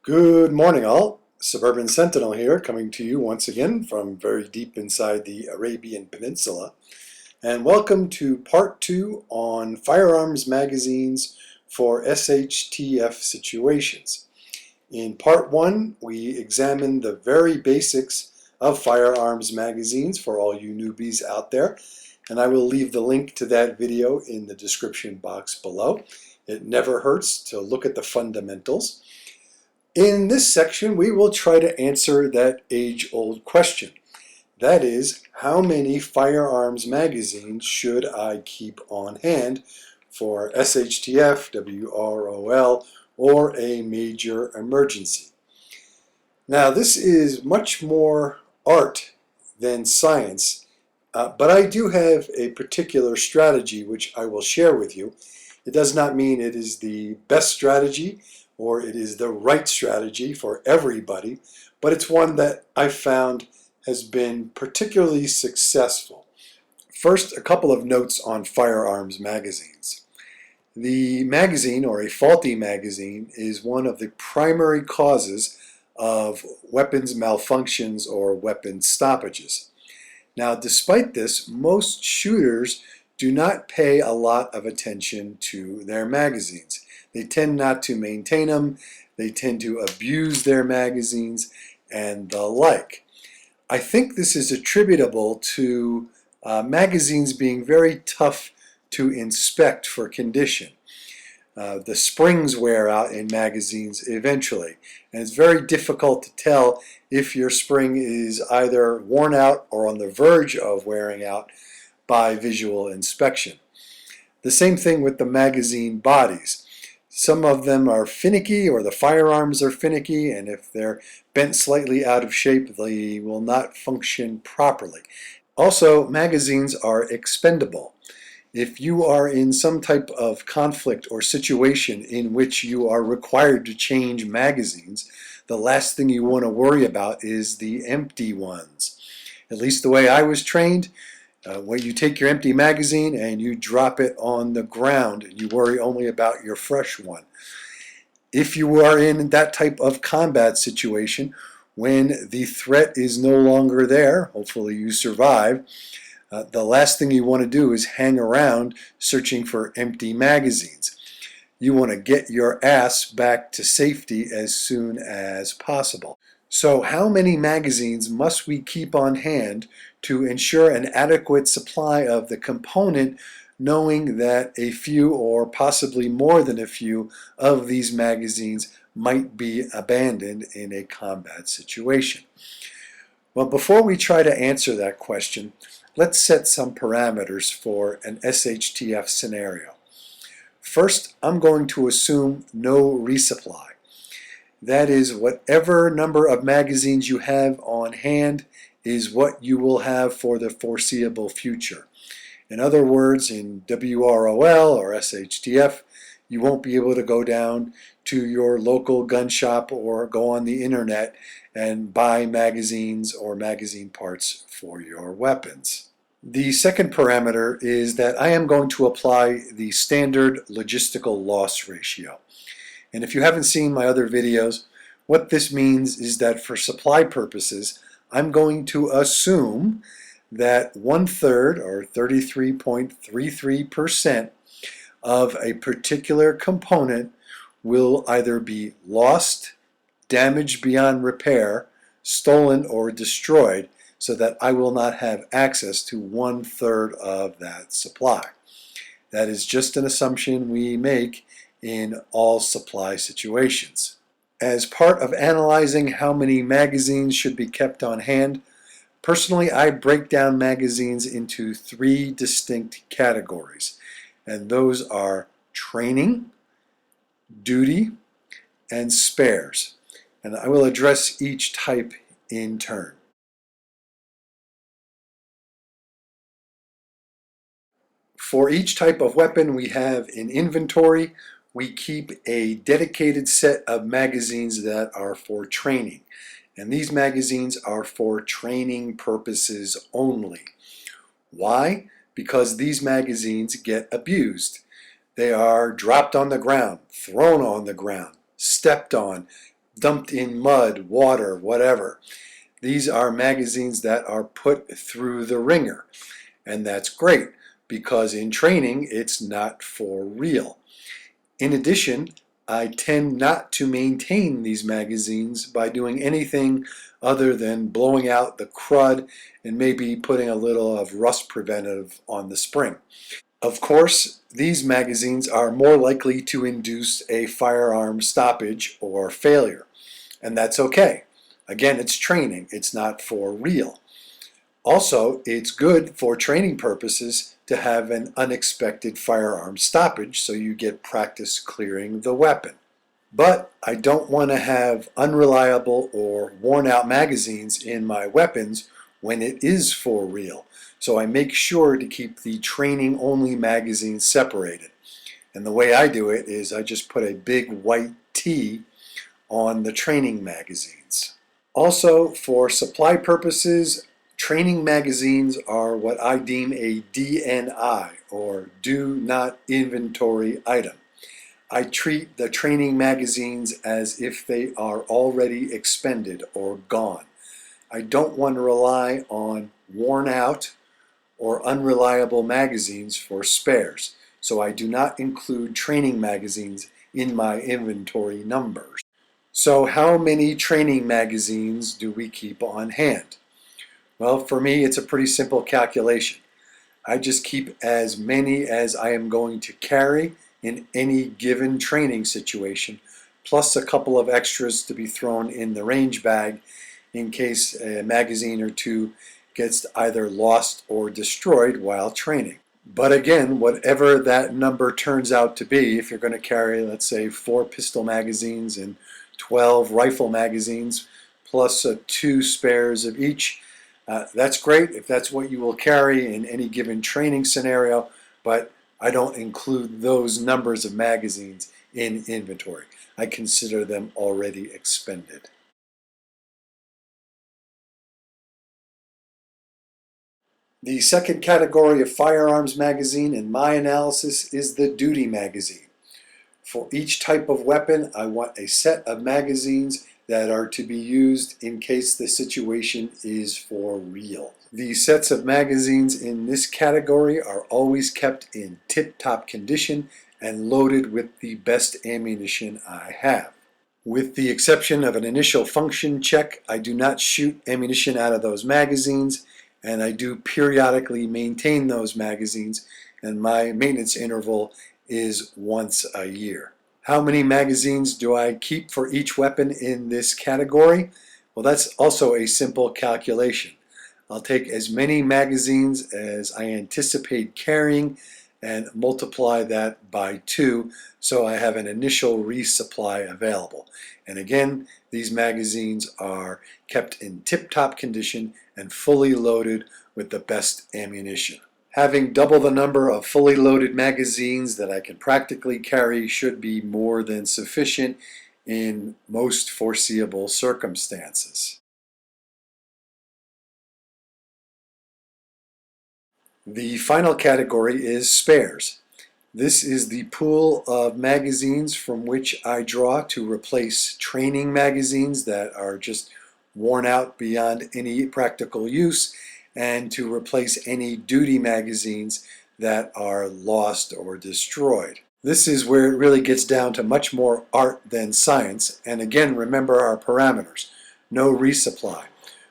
Good morning, all. Suburban Sentinel here, coming to you once again from very deep inside the Arabian Peninsula. And welcome to part 2 on firearms magazines for SHTF situations. In part 1, we examined the very basics of firearms magazines for all you newbies out there. And I will leave the link to that video in the description box below. It never hurts to look at the fundamentals. In this section, we will try to answer that age-old question. That is, how many firearms magazines should I keep on hand for SHTF, WROL, or a major emergency? Now, this is much more art than science, but I do have a particular strategy which I will share with you. It does not mean it is the best strategy or it is the right strategy for everybody, but it's one that I found has been particularly successful. First, a couple of notes on firearms magazines. The magazine, or a faulty magazine, is one of the primary causes of weapons malfunctions or weapons stoppages. Now, despite this, most shooters do not pay a lot of attention to their magazines. They tend not to maintain them, they tend to abuse their magazines, and the like. I think this is attributable to magazines being very tough to inspect for condition. The springs wear out in magazines eventually, and it's very difficult to tell if your spring is either worn out or on the verge of wearing out by visual inspection. The same thing with the magazine bodies. Some of them are finicky, or the firearms are finicky, and if they're bent slightly out of shape, they will not function properly. Also, magazines are expendable. If you are in some type of conflict or situation in which you are required to change magazines, the last thing you want to worry about is the empty ones. At least the way I was trained, when you take your empty magazine and you drop it on the ground, and you worry only about your fresh one. If you are in that type of combat situation, when the threat is no longer there, hopefully you survive, the last thing you want to do is hang around searching for empty magazines. You want to get your ass back to safety as soon as possible. So how many magazines must we keep on hand to ensure an adequate supply of the component, knowing that a few or possibly more than a few of these magazines might be abandoned in a combat situation? Well, before we try to answer that question, let's set some parameters for an SHTF scenario. First, I'm going to assume no resupply. That is, whatever number of magazines you have on hand is what you will have for the foreseeable future. In other words, in WROL or SHTF, you won't be able to go down to your local gun shop or go on the internet and buy magazines or magazine parts for your weapons. The second parameter is that I am going to apply the standard logistical loss ratio. And if you haven't seen my other videos, what this means is that for supply purposes, I'm going to assume that 1/3 or 33.33% of a particular component will either be lost, damaged beyond repair, stolen, or destroyed, so that I will not have access to 1/3 of that supply. That is just an assumption we make in all supply situations. As part of analyzing how many magazines should be kept on hand, personally I break down magazines into 3 distinct categories, and those are training, duty, and spares. And I will address each type in turn. For each type of weapon we have in inventory, we keep a dedicated set of magazines that are for training. And these magazines are for training purposes only. Why? Because these magazines get abused. They are dropped on the ground, thrown on the ground, stepped on, dumped in mud, water, whatever. These are magazines that are put through the ringer. And that's great because in training, it's not for real. In addition, I tend not to maintain these magazines by doing anything other than blowing out the crud and maybe putting a little of rust preventive on the spring. Of course, these magazines are more likely to induce a firearm stoppage or failure, and that's okay. Again, it's training, it's not for real. Also, it's good for training purposes to have an unexpected firearm stoppage so you get practice clearing the weapon. But I don't want to have unreliable or worn out magazines in my weapons when it is for real. So I make sure to keep the training only magazines separated. And the way I do it is I just put a big white T on the training magazines. Also, for supply purposes, training magazines are what I deem a DNI, or do not inventory item. I treat the training magazines as if they are already expended or gone. I don't want to rely on worn out or unreliable magazines for spares, so I do not include training magazines in my inventory numbers. So how many training magazines do we keep on hand? Well, for me, it's a pretty simple calculation. I just keep as many as I am going to carry in any given training situation, plus a couple of extras to be thrown in the range bag in case a magazine or two gets either lost or destroyed while training. But again, whatever that number turns out to be, if you're going to carry, let's say, 4 pistol magazines and 12 rifle magazines, plus 2 spares of each, that's great if that's what you will carry in any given training scenario, but I don't include those numbers of magazines in inventory. I consider them already expended. The second category of firearms magazine in my analysis is the duty magazine. For each type of weapon, I want a set of magazines that are to be used in case the situation is for real. The sets of magazines in this category are always kept in tip-top condition and loaded with the best ammunition I have. With the exception of an initial function check, I do not shoot ammunition out of those magazines, and I do periodically maintain those magazines, and my maintenance interval is once a year. How many magazines do I keep for each weapon in this category? Well, that's also a simple calculation. I'll take as many magazines as I anticipate carrying and multiply that by 2 so I have an initial resupply available. And again, these magazines are kept in tip-top condition and fully loaded with the best ammunition. Having double the number of fully loaded magazines that I can practically carry should be more than sufficient in most foreseeable circumstances. The final category is spares. This is the pool of magazines from which I draw to replace training magazines that are just worn out beyond any practical use, and to replace any duty magazines that are lost or destroyed. This is where it really gets down to much more art than science, and again, remember our parameters. No resupply.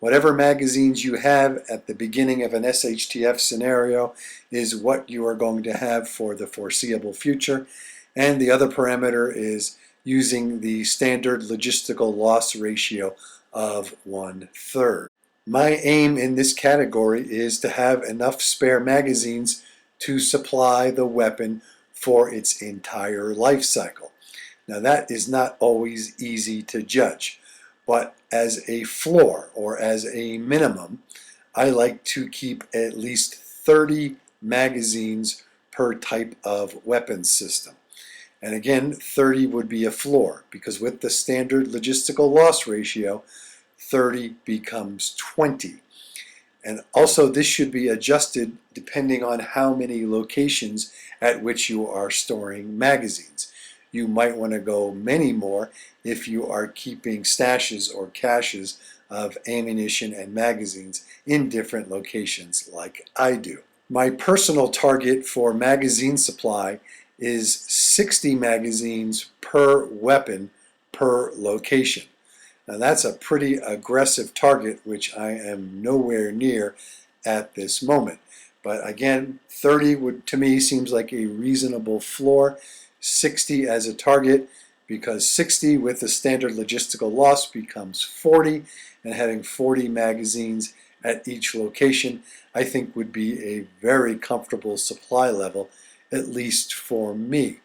Whatever magazines you have at the beginning of an SHTF scenario is what you are going to have for the foreseeable future, and the other parameter is using the standard logistical loss ratio of 1/3. My aim in this category is to have enough spare magazines to supply the weapon for its entire life cycle. Now that is not always easy to judge, but as a floor or as a minimum, I like to keep at least 30 magazines per type of weapons system. And again, 30 would be a floor because with the standard logistical loss ratio, 30 becomes 20. And also this should be adjusted depending on how many locations at which you are storing magazines. you might want to go many more if you are keeping stashes or caches of ammunition and magazines in different locations like I do. My personal target for magazine supply is 60 magazines per weapon per location. Now that's a pretty aggressive target, which I am nowhere near at this moment. But again, 30 would, to me, seems like a reasonable floor. 60 as a target, because 60 with the standard logistical loss becomes 40, and having 40 magazines at each location, I think would be a very comfortable supply level, at least for me.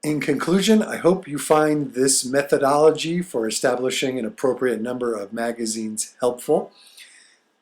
In conclusion, I hope you find this methodology for establishing an appropriate number of magazines helpful.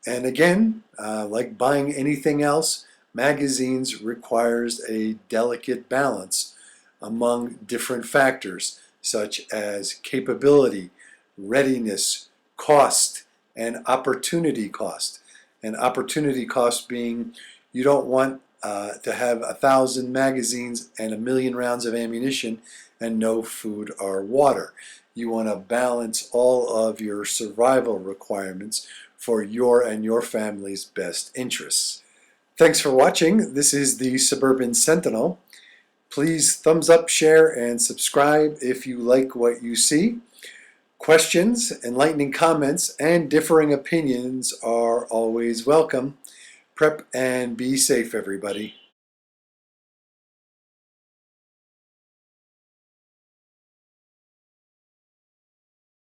And again, like buying anything else, magazines requires a delicate balance among different factors such as capability, readiness, cost, and opportunity cost. And opportunity cost being you don't want to have 1,000 magazines and 1,000,000 rounds of ammunition and no food or water. You want to balance all of your survival requirements for your and your family's best interests. Thanks for watching. This is the Suburban Sentinel. Please thumbs up, share, and subscribe if you like what you see. Questions, enlightening comments, and differing opinions are always welcome. Prep and be safe, everybody.